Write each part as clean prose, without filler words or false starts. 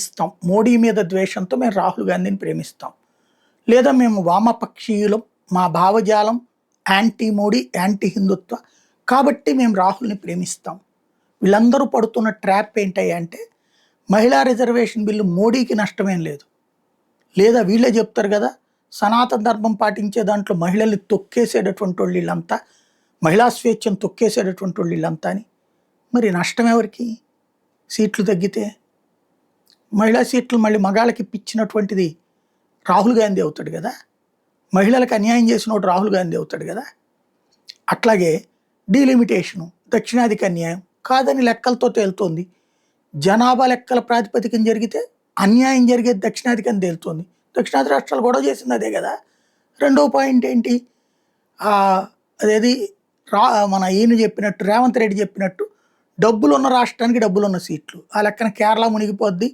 ఇస్తాం. మోడీ మీద ద్వేషంతో మేము రాహుల్ గాంధీని ప్రేమిస్తాం. లేదా మేము వామపక్షీయులం, మా భావజాలం యాంటీ మోడీ, యాంటీ హిందుత్వ కాబట్టి మేము రాహుల్ని ప్రేమిస్తాం. వీళ్ళందరూ పడుతున్న ట్రాప్ ఏంటయ్యా అంటే మహిళా రిజర్వేషన్ బిల్లు మోడీకి నష్టమేం లేదు. లేదా వీళ్ళే చెప్తారు కదా, సనాతన ధర్మం పాటించే దాంట్లో మహిళల్ని తొక్కేసేటటువంటి వాళ్ళు వీళ్ళంతా, మహిళా స్వేచ్ఛను తొక్కేసేటటువంటి వాళ్ళు వీళ్ళంతా అని. మరి నష్టం ఎవరికి? సీట్లు తగ్గితే మహిళా సీట్లు మళ్ళీ మగాళ్ళకి ఇప్పించినటువంటిది రాహుల్ గాంధీ అవుతాడు కదా, మహిళలకు అన్యాయం చేసినోడు రాహుల్ గాంధీ అవుతాడు కదా. అట్లాగే డీలిమిటేషను దక్షిణాదికి అన్యాయం కాదని లెక్కలతో తేలుతోంది. జనాభా లెక్కల ప్రాతిపదికన జరిగితే అన్యాయం జరిగేది దక్షిణాదికి అని తేలుతోంది. దక్షిణాది రాష్ట్రాలు గొడవ చేసింది అదే కదా. రెండో పాయింట్ ఏంటి, అదేది మన ఈయన చెప్పినట్టు, రేవంత్ రెడ్డి చెప్పినట్టు డబ్బులున్న రాష్ట్రానికి డబ్బులున్న సీట్లు. ఆ లెక్కన కేరళ మునిగిపోద్ది,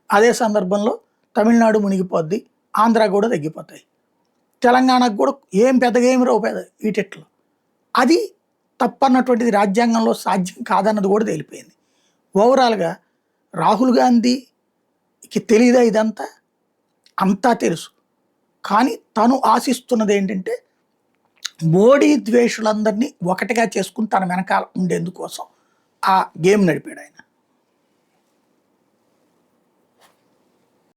అదే సందర్భంలో తమిళనాడు మునిగిపోద్ది, ఆంధ్ర కూడా తగ్గిపోతాయి, తెలంగాణకు కూడా ఏం పెద్దగా ఏమి రావు వీటిట్లో. అది తప్పన్నటువంటిది రాజ్యాంగంలో సాధ్యం కాదన్నది కూడా తేలిపోయింది. ఓవరాల్గా రాహుల్ గాంధీకి తెలియదా ఇదంతా? అంతా తెలుసు. కానీ తను ఆశిస్తున్నది ఏంటంటే మోడీ ద్వేషులందరినీ ఒకటిగా చేసుకుని తన వెనకాల ఉండేందుకోసం ఆ గేమ్ నడిపాడు ఆయన.